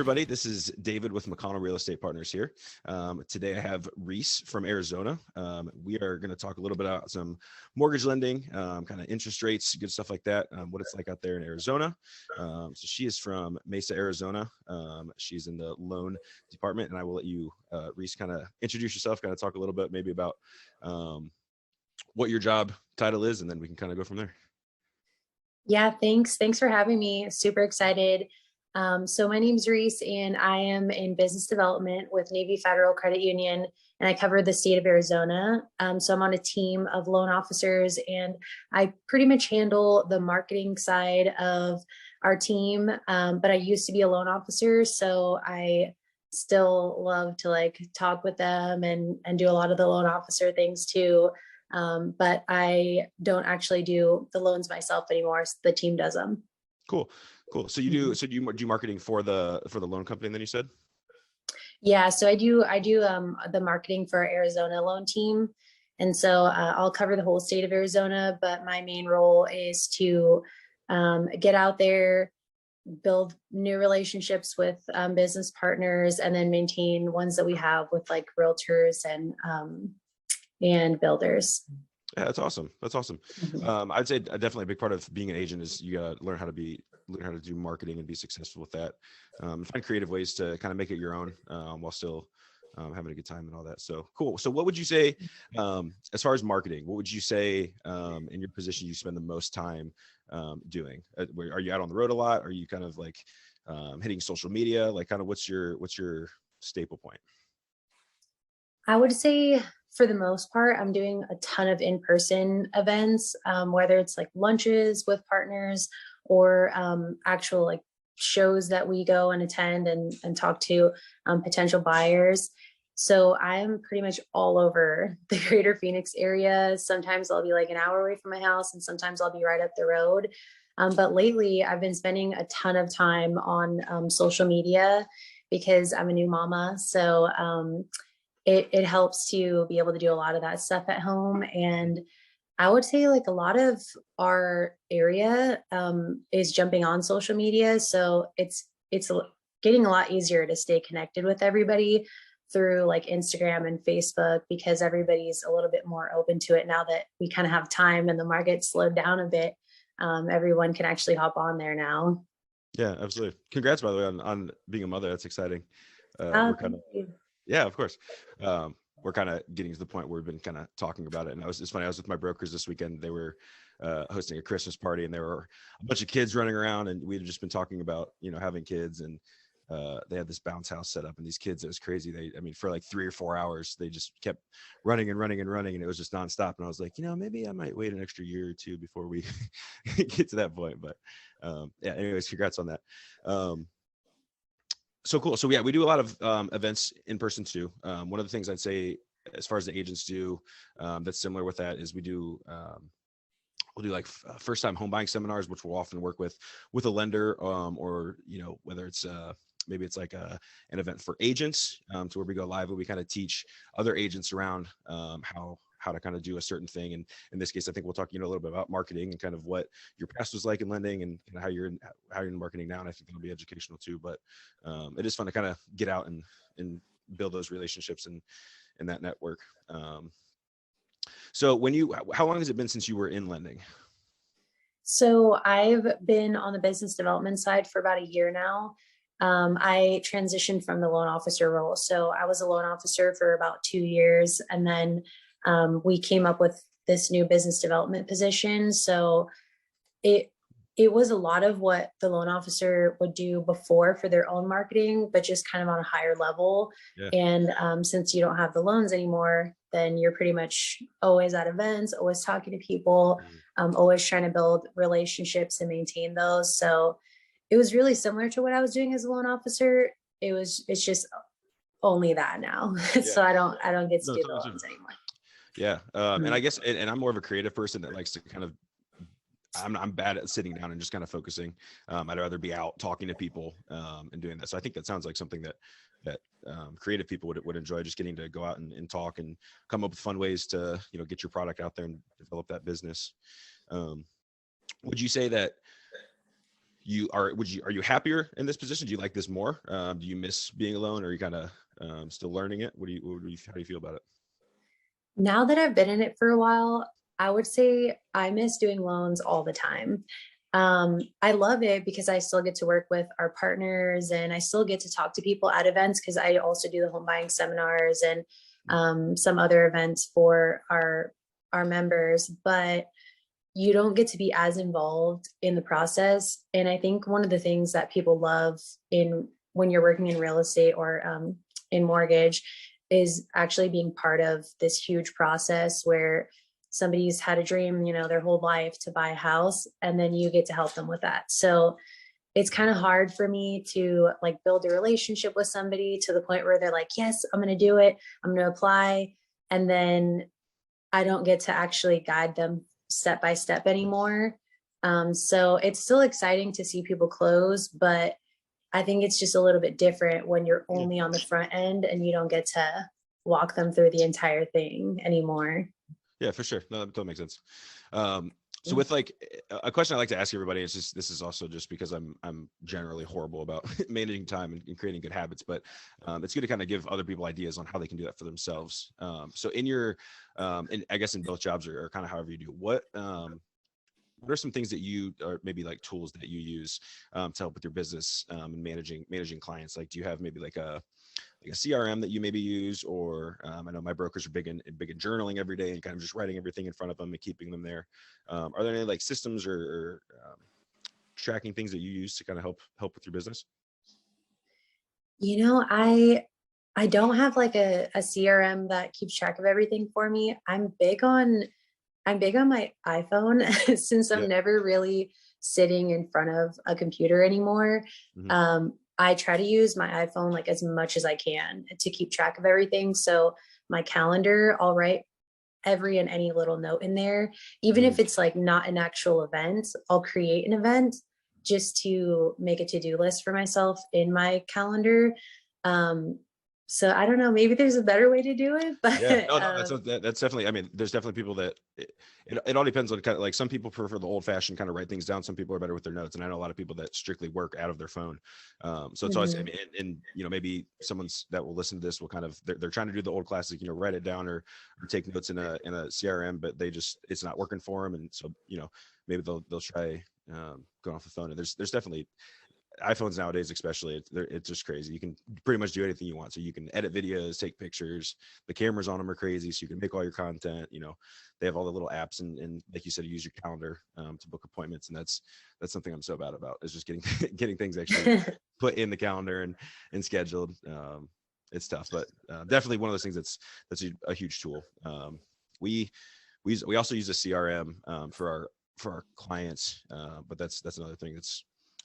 everybody. This is David with McConnell Real Estate Partners here. Today I have Reese from Arizona. We are going to talk a little bit about some mortgage lending, kind of interest rates, good stuff like that, what it's like out there in Arizona. So she is from Mesa, Arizona. She's in the loan department, and I will let you, Reese, kind of introduce yourself, kind of talk a little bit maybe about what your job title is, and then we can kind of go from there. Yeah, thanks. Thanks for having me. Super excited. So my name's Reese, and I am in business development with Navy Federal Credit Union, and I cover the state of Arizona. So I'm on a team of loan officers, and I pretty much handle the marketing side of our team. But I used to be a loan officer, so I still love to talk with them and do a lot of the loan officer things too. But I don't actually do the loans myself anymore. So the team does them. Cool. So you do, so you do marketing for the loan company, then you said? Yeah. So I do the marketing for our Arizona loan team. And so I'll cover the whole state of Arizona, but my main role is to get out there, build new relationships with business partners, and then maintain ones that we have with like realtors and builders. Yeah, that's awesome. Mm-hmm. I'd say definitely a big part of being an agent is you gotta learn how to do marketing and be successful with that. Find creative ways to kind of make it your own while still having a good time and all that. So cool. So what would you say, as far as marketing, what would you say in your position you spend the most time doing? Are you out on the road a lot? Are you kind of like hitting social media? Like kind of what's your staple point? I would say for the most part, I'm doing a ton of in-person events, whether it's like lunches with partners or actual like shows that we go and attend and talk to potential buyers. So I'm pretty much all over the greater Phoenix area. Sometimes I'll be like an hour away from my house, and sometimes I'll be right up the road. But lately I've been spending a ton of time on social media because I'm a new mama. So it helps to be able to do a lot of that stuff at home. And I would say like a lot of our area is jumping on social media. So it's getting a lot easier to stay connected with everybody through like Instagram and Facebook, because everybody's a little bit more open to it now that we kind of have time and the market slowed down a bit. Everyone can actually hop on there now. Yeah, absolutely. Congrats, by the way, on being a mother. That's exciting. Thank you. Yeah, of course. We're kind of getting to the point where we've been kind of talking about it. And it's funny, I was with my brokers this weekend. They were hosting a Christmas party, and there were a bunch of kids running around, and we'd just been talking about, having kids, and they had this bounce house set up, and these kids, it was crazy. For like 3 or 4 hours, they just kept running and running and running, and it was just nonstop. And I was like, maybe I might wait an extra year or two before we get to that point. But yeah, anyways, congrats on that. So cool. So yeah, we do a lot of events in person too. One of the things I'd say as far as the agents do that's similar with that is we'll do like first time home buying seminars, which we'll often work with a lender or, whether it's maybe it's like an event for agents to where we go live and we kind of teach other agents around how to kind of do a certain thing. And in this case, I think we'll talk, a little bit about marketing and kind of what your past was like in lending and how you're in marketing now. And I think it'll be educational too, but it is fun to kind of get out and build those relationships and that network. So how long has it been since you were in lending? So I've been on the business development side for about a year now. I transitioned from the loan officer role. So I was a loan officer for about 2 years, and then we came up with this new business development position. So it was a lot of what the loan officer would do before for their own marketing, but just kind of on a higher level. Yeah. And since you don't have the loans anymore, then you're pretty much always at events, always talking to people, always trying to build relationships and maintain those. So it was really similar to what I was doing as a loan officer. It's just only that now. Yeah. So I don't get to do the loans anymore. Yeah. And I guess, and I'm more of a creative person that likes to kind of, I'm bad at sitting down and just kind of focusing. I'd rather be out talking to people and doing that. So I think that sounds like something that creative people would enjoy, just getting to go out and talk and come up with fun ways to, get your product out there and develop that business. Would you say that are you happier in this position? Do you like this more? Do you miss being alone, or are you kind of still learning it? How do you feel about it? Now that I've been in it for a while, I would say I miss doing loans all the time. I love it because I still get to work with our partners and I still get to talk to people at events because I also do the home buying seminars and some other events for our members. But you don't get to be as involved in the process. And I think one of the things that people love in when you're working in real estate or in mortgage is actually being part of this huge process where somebody's had a dream, their whole life to buy a house, and then you get to help them with that. So it's kind of hard for me to like build a relationship with somebody to the point where they're like, yes, I'm going to do it. I'm going to apply. And then I don't get to actually guide them step by step anymore. So it's still exciting to see people close, but I think it's just a little bit different when you're Yeah. only on the front end and you don't get to walk them through the entire thing anymore. Yeah, for sure. No, that makes sense. So with like a question I like to ask everybody is just, this is also just because I'm generally horrible about managing time and creating good habits, but it's good to kind of give other people ideas on how they can do that for themselves. So in your, and I guess in both jobs or kind of however you do, what are some things that you, or maybe like tools that you use to help with your business and managing clients? Like, do you have maybe like a CRM that you maybe use, or I know my brokers are big in journaling every day and kind of just writing everything in front of them and keeping them there. Are there any like systems or tracking things that you use to kind of help with your business? I don't have like a CRM that keeps track of everything for me. I'm big on my iPhone since Yeah. I'm never really sitting in front of a computer anymore. Hmm. I try to use my iPhone like as much as I can to keep track of everything. So my calendar, I'll write every and any little note in there. Even Hmm. if it's like not an actual event, I'll create an event just to make a to-do list for myself in my calendar. Um, so I don't know, maybe there's a better way to do it, Yeah, but no, that's definitely. I mean, there's definitely people that it all depends on kind of like some people prefer the old fashioned kind of write things down. Some people are better with their notes, and I know a lot of people that strictly work out of their phone. So it's always, I mhm. mean, and maybe someone's that will listen to this will kind of they're trying to do the old classic, write it down or take notes in a CRM, but it's not working for them, and so maybe they'll try going off the phone. And there's definitely iPhones nowadays, especially, it's just crazy. You can pretty much do anything you want. So you can edit videos, take pictures. The cameras on them are crazy, so you can make all your content. They have all the little apps, and like you said, you use your calendar to book appointments, and that's something I'm so bad about is just getting getting things actually put in the calendar and scheduled. It's tough, but definitely one of those things that's a huge tool. We we also use a CRM for our clients, but that's another thing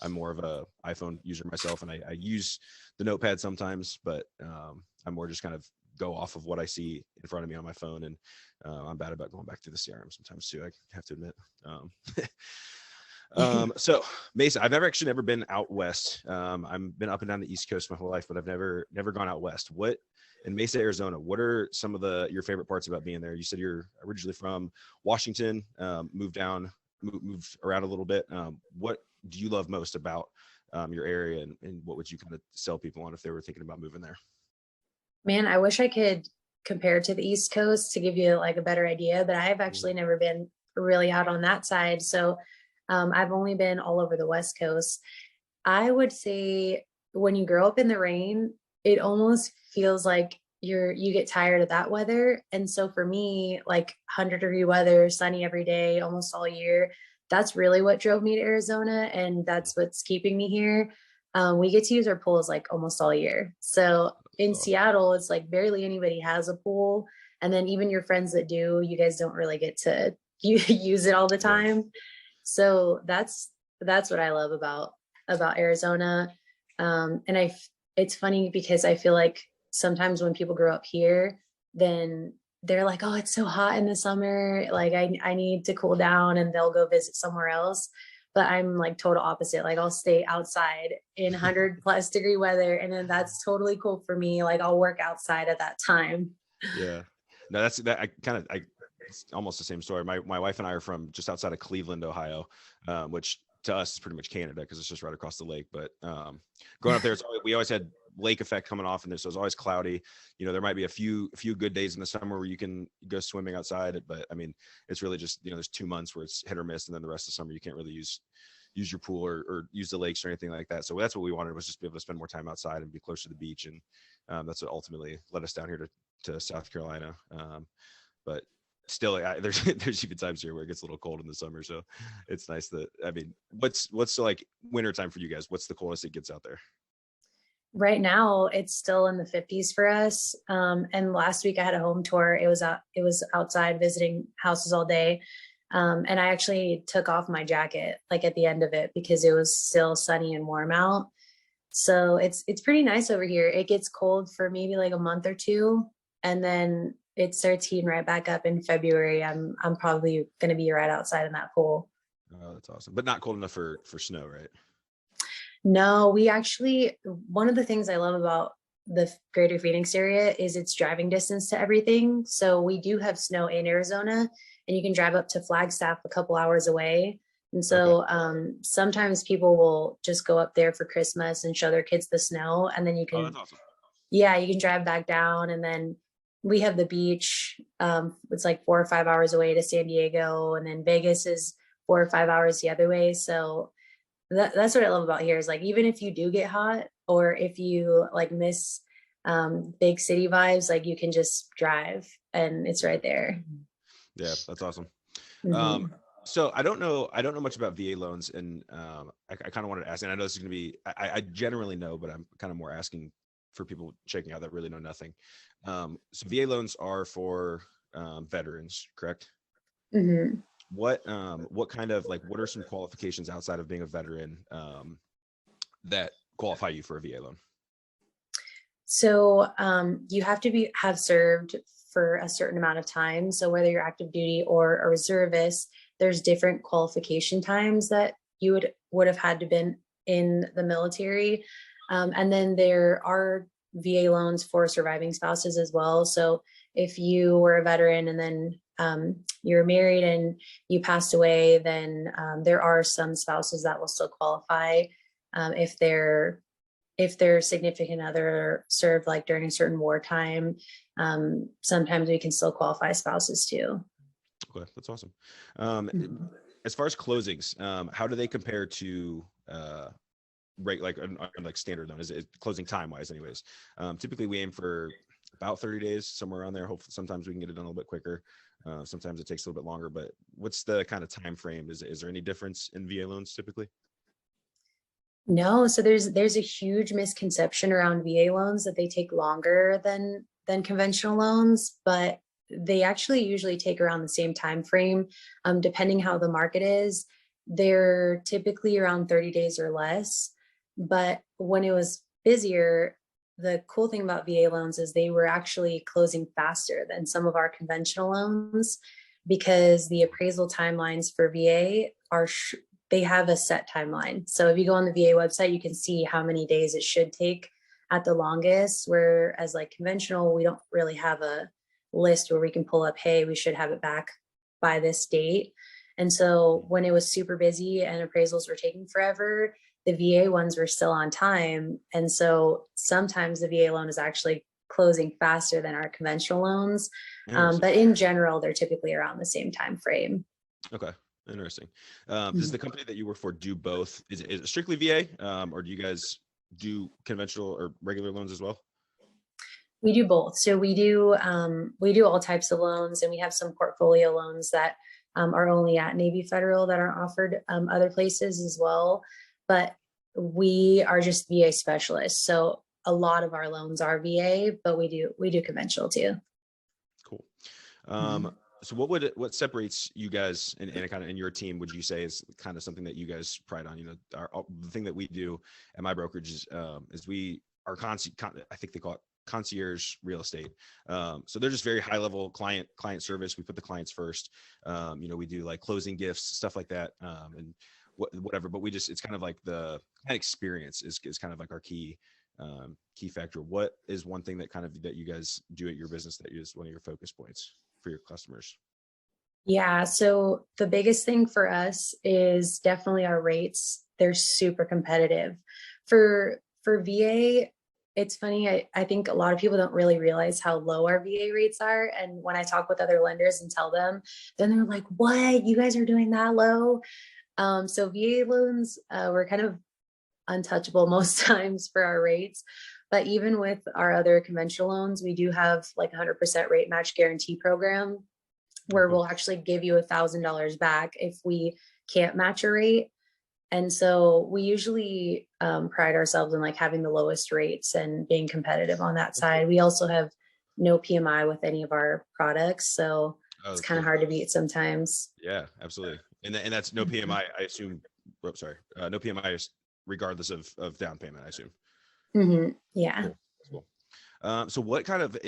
I'm more of a iPhone user myself, and I use the notepad sometimes, but I'm more just kind of go off of what I see in front of me on my phone, and I'm bad about going back to the CRM sometimes too. I have to admit. So Mesa, I've never been out west. I've been up and down the East Coast my whole life, but I've never gone out west. In Mesa, Arizona, what are some of your favorite parts about being there? You said you're originally from Washington, moved around a little bit. What do you love most about your area, and what would you kind of sell people on if they were thinking about moving there? Man, I wish I could compare to the East Coast to give you like a better idea, but I've actually never been really out on that side. So I've only been all over the West Coast. I would say when you grow up in the rain, it almost feels like you get tired of that weather. And so for me, like 100-degree weather, sunny every day, almost all year, that's really what drove me to Arizona, and that's what's keeping me here. We get to use our pools like almost all year. So in So Seattle, it's like barely anybody has a pool. And then even your friends that do, you guys don't really get to use it all the yeah, time. So that's what I love about Arizona. And it's funny because I feel like sometimes when people grow up here, then they're like, oh, it's so hot in the summer. Like I need to cool down, and they'll go visit somewhere else. But I'm like total opposite. Like I'll stay outside in 100+ degree weather. And then that's totally cool for me. Like I'll work outside at that time. yeah. No, it's almost the same story. My wife and I are from just outside of Cleveland, Ohio, which to us, it's pretty much Canada because it's just right across the lake. But growing up there, we always had lake effect coming off in there, so it's always cloudy. There might be a few good days in the summer where you can go swimming outside, but I mean, it's really just there's 2 months where it's hit or miss, and then the rest of the summer you can't really use your pool or use the lakes or anything like that. So that's what we wanted, was just be able to spend more time outside and be closer to the beach, and that's what ultimately led us down here to South Carolina. But still, there's even times here where it gets a little cold in the summer, so it's nice that, I mean, what's like winter time for you guys? What's the coldest it gets out there? Right now, it's still in the 50s for us. And last week I had a home tour. It was outside visiting houses all day. And I actually took off my jacket like at the end of it because it was still sunny and warm out. So it's pretty nice over here. It gets cold for maybe like a month or two, and then it starts heating right back up in February. I'm probably going to be right outside in that pool. Oh, that's awesome. But not cold enough for snow, right? No, we actually, one of the things I love about the greater Phoenix area is its driving distance to everything. So we do have snow in Arizona, and you can drive up to Flagstaff a couple hours away. And Okay. so sometimes people will just go up there for Christmas and show their kids the snow. And then Oh, that's awesome. yeah, you can drive back down. And then we have the beach. It's like 4 or 5 hours away to San Diego. And then Vegas is 4 or 5 hours the other way. So that's what I love about here is like, even if you do get hot or if you like miss big city vibes, like you can just drive and it's right there. Yeah, that's awesome. Mm-hmm. So I don't know much about VA loans, and I kind of wanted to ask, and I know this is going to be, I generally know, but I'm kind of more asking for people checking out that really know nothing. So VA loans are for veterans, correct? Mm-hmm. What kind of, like, what are some qualifications outside of being a veteran that qualify you for a VA loan? So you have to have served for a certain amount of time. So whether you're active duty or a reservist, there's different qualification times that you would have had to been in the military. And then there are VA loans for surviving spouses as well. So if you were a veteran and then you're married and you passed away, then there are some spouses that will still qualify if their significant other served like during a certain wartime. Sometimes we can still qualify spouses too. Okay, that's awesome. Um, Mhm. as far as closings, how do they compare to like standard loan? Is it closing time wise, anyways? Typically we aim for about 30 days, somewhere around there. Hopefully, sometimes we can get it done a little bit quicker. Sometimes it takes a little bit longer. But what's the kind of time frame? Is there any difference in VA loans typically? No, so there's a huge misconception around VA loans that they take longer than conventional loans, but they actually usually take around the same time frame, depending how the market is. They're typically around 30 days or less. But when it was busier, the cool thing about VA loans is they were actually closing faster than some of our conventional loans because the appraisal timelines for VA they have a set timeline. So if you go on the VA website, you can see how many days it should take at the longest. Whereas like conventional, we don't really have a list where we can pull up, hey, we should have it back by this date. And so when it was super busy and appraisals were taking forever, the VA ones were still on time. And so sometimes the VA loan is actually closing faster than our conventional loans. Interesting. But in general, they're typically around the same time frame. Okay. Interesting. Does the company that you work for do both? Is it strictly VA, or do you guys do conventional or regular loans as well? We do both. So we do all types of loans, and we have some portfolio loans that are only at Navy Federal that aren't offered other places as well. But we are just VA specialists. So a lot of our loans are VA, but we do conventional too. Cool. Mhm. So what separates you guys and kind of in your team, would you say is kind of something that you guys pride on? The thing that we do at my brokerage is we are I think they call it concierge real estate. So they're just very high level client service. We put the clients first. We do like closing gifts, stuff like that. And whatever, but it's kind of like the kind of experience is kind of like our key factor. What is one thing that you guys do at your business that is one of your focus points for your customers? Yeah, so the biggest thing for us is definitely our rates. They're super competitive. For VA, it's funny, I think a lot of people don't really realize how low our VA rates are. And when I talk with other lenders and tell them, then they're like, what? You guys are doing that low? So VA loans, we're kind of untouchable most times for our rates. But even with our other conventional loans, we do have like 100% rate match guarantee program Oh, where cool. we'll actually give you $1,000 back if we can't match a rate. And so we usually pride ourselves in like having the lowest rates and being competitive on that That's cool. side. We also have no PMI with any of our products, so Oh, it's that's kind of cool. hard to beat sometimes. Yeah, absolutely. And that's no Mhm. PMI, I assume. Oh, sorry. No PMI is regardless of down payment, I assume. Yeah. Cool. That's cool. So what kind of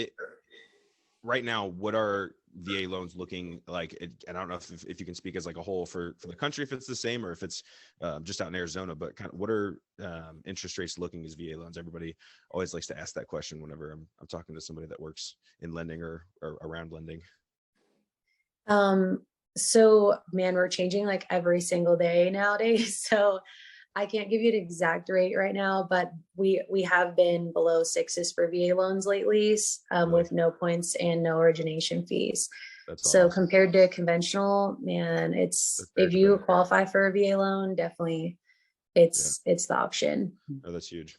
right now, what are VA loans looking like? And I don't know if you can speak as like a whole for the country, if it's the same or if it's just out in Arizona, but kind of what are interest rates looking as VA loans? Everybody always likes to ask that question whenever I'm talking to somebody that works in lending or around lending. Um, so man, we're changing like every single day nowadays. So I can't give you an exact rate right now, but we have been below sixes for VA loans lately, Really, with no points and no origination fees. that's So awesome. compared to conventional, man, That's it's very if you competitive. qualify for a VA loan, definitely Yeah, it's the option. no, that's huge.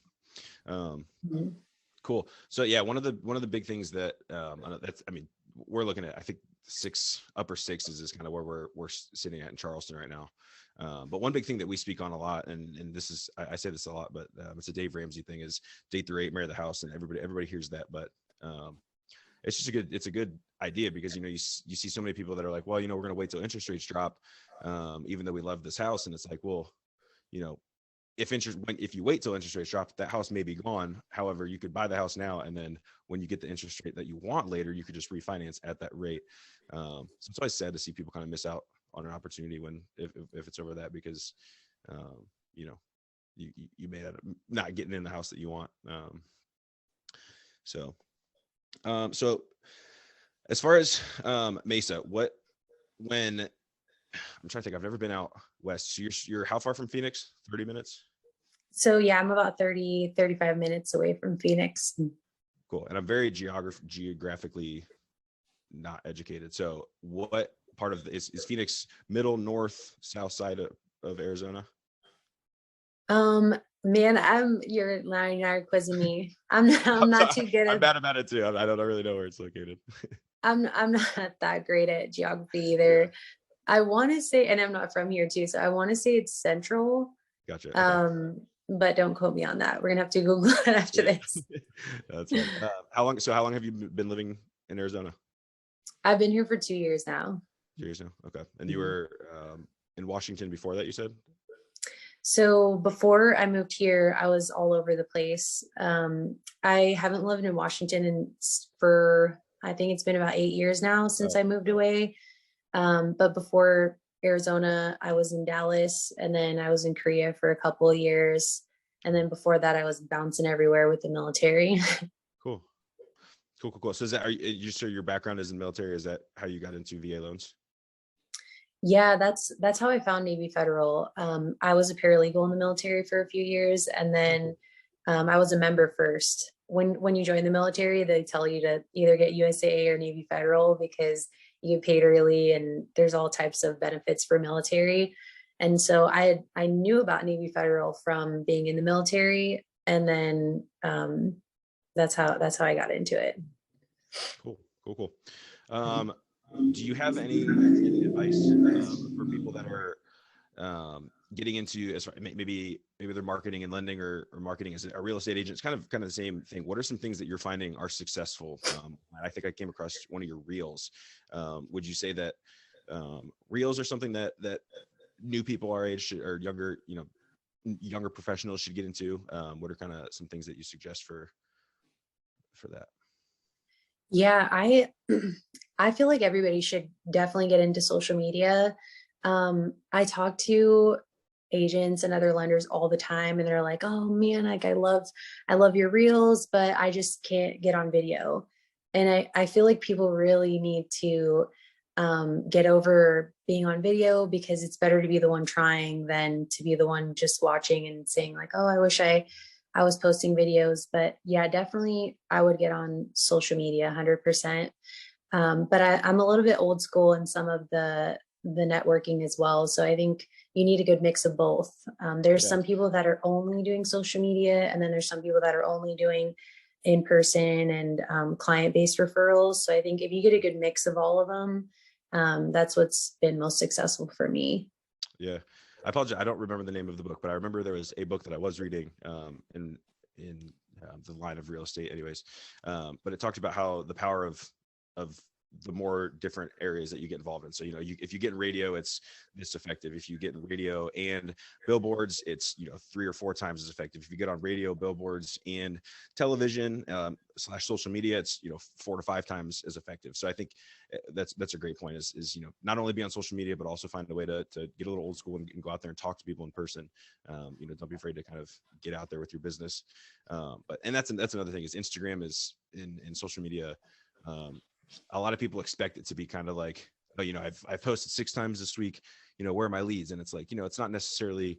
Um, Mhm. Cool. So yeah, one of the big things that that's I mean we're looking at, I think upper sixes is kind of where we're sitting at in Charleston right now. But one big thing that we speak on a lot, and this is I say this a lot, but it's a Dave Ramsey thing, is date through eight, marry the house, and everybody hears that, but um, it's a good idea because you see so many people that are like, well, we're going to wait till interest rates drop, even though we love this house, and it's like, well, you know, if you wait till interest rates drop, that house may be gone. However, you could buy the house now, and then when you get the interest rate that you want later, you could just refinance at that rate. So it's always sad to see people kind of miss out on an opportunity when if it's over that, because um, you know you may end up not getting in the house that you want. So so as far as Mesa, when I'm trying to think, I've never been out west. So you're how far from Phoenix? 30 minutes. So yeah, I'm about 30-35 minutes away from Phoenix. Cool. And I'm very geographically not educated. So what part of is Phoenix middle, north, south side of Arizona? Um, Man, you're quizzing me. I'm I'm not sorry. too good I'm at bad about it too. I don't really know where it's located. I'm not that great at geography Yeah. either. I want to say, and I'm not from here too, so I want to say it's central. Gotcha. Okay. But don't quote me on that. We're gonna have to Google it after Yeah. this. That's fine. How long have you been living in Arizona? I've been here for 2 years now. 2 years now. Okay. And you Mhm. were in Washington before that, you said? So before I moved here, I was all over the place. I haven't lived in Washington for I think it's been about 8 years now since Oh, I moved away. But before Arizona, I was in Dallas, and then I was in Korea for a couple of years. And cool. then before that, I was bouncing everywhere with the military. Cool. Cool, cool, cool. So is that, are you sure your background is in military? Is that how you got into VA loans? Yeah, that's how I found Navy Federal. I was a paralegal in the military for a few years, and Oh, cool. then I was a member first. When you join the military, they tell you to either get USAA or Navy Federal because you get paid early, and there's all types of benefits for military. And so I knew about Navy Federal from being in the military, and then that's how I got into it. Cool, cool, cool. Um, do you have any advice for people that are getting into, as maybe they're marketing and lending, or marketing as a real estate agent? It's kind of the same thing. What are some things that you're finding are successful? I think I came across one of your reels. Would you say that reels are something that new people our age or younger, younger professionals should get into? What are kind of some things that you suggest for that? Yeah, I feel like everybody should definitely get into social media. I talk to agents and other lenders all the time, and they're like, "Oh man, like I love your reels, but I just can't get on video." And I feel like people really need to get over being on video, because it's better to be the one trying than to be the one just watching and saying like, oh, I wish I was posting videos. But yeah, definitely I would get on social media 100%. But I'm a little bit old school in some of the networking as well. So I think you need a good mix of both. There's Yeah. some people that are only doing social media, and then there's some people that are only doing in person and client-based referrals. So I think if you get a good mix of all of them, that's what's been most successful for me. Yeah. I apologize. I don't remember the name of the book, but I remember there was a book that I was reading in the line of real estate anyways. But it talked about how the power of the more different areas that you get involved in. So, if you get in radio, it's effective. If you get in radio and billboards, it's, 3 or 4 times as effective. If you get on radio, billboards, and television / social media, it's, 4 to 5 times as effective. So I think that's a great point is, not only be on social media, but also find a way to get a little old school and go out there and talk to people in person. Don't be afraid to kind of get out there with your business. And that's another thing is Instagram is in social media. A lot of people expect it to be kind of like, oh, I've posted 6 times this week, where are my leads? And it's like, it's not necessarily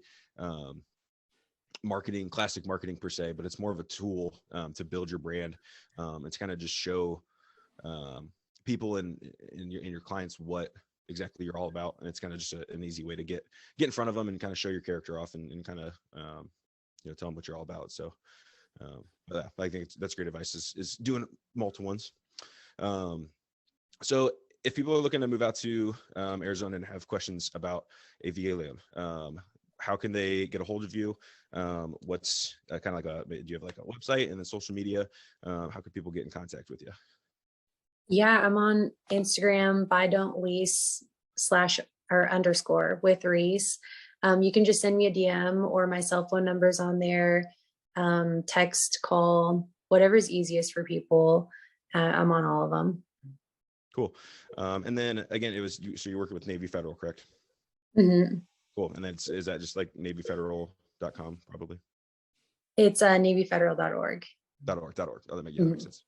classic marketing per se, but it's more of a tool to build your brand. It's kind of just show people and your clients what exactly you're all about. And it's kind of just an easy way to get in front of them and kind of show your character off and kind of, tell them what you're all about. So I think that's great advice is doing multiple ones. So if people are looking to move out to Arizona and have questions about a VA land, how can they get a hold of you? What's kind of like do you have like a website and then social media? How can people get in contact with you? Yeah, I'm on Instagram by don't lease / with Reese. You can just send me a DM, or my cell phone number's on there. Text, call, whatever's easiest for people. I'm on all of them. Cool. And then again, so you're working with Navy Federal, correct? Mm-hmm. Cool. And then is that just like NavyFederal.com probably? It's NavyFederal.org. .org. Oh, that makes sense.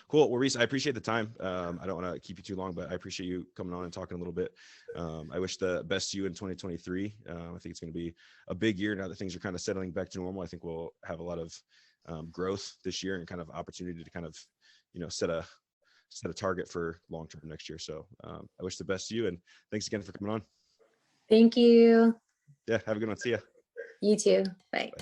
Cool. Well, Reese, I appreciate the time. I don't want to keep you too long, but I appreciate you coming on and talking a little bit. I wish the best to you in 2023. I think it's going to be a big year now that things are kind of settling back to normal. I think we'll have a lot of growth this year and kind of opportunity to kind of, set a target for long-term next year. So I wish the best to you, and thanks again for coming on. Thank you. Yeah. Have a good one. See ya. You too. Bye.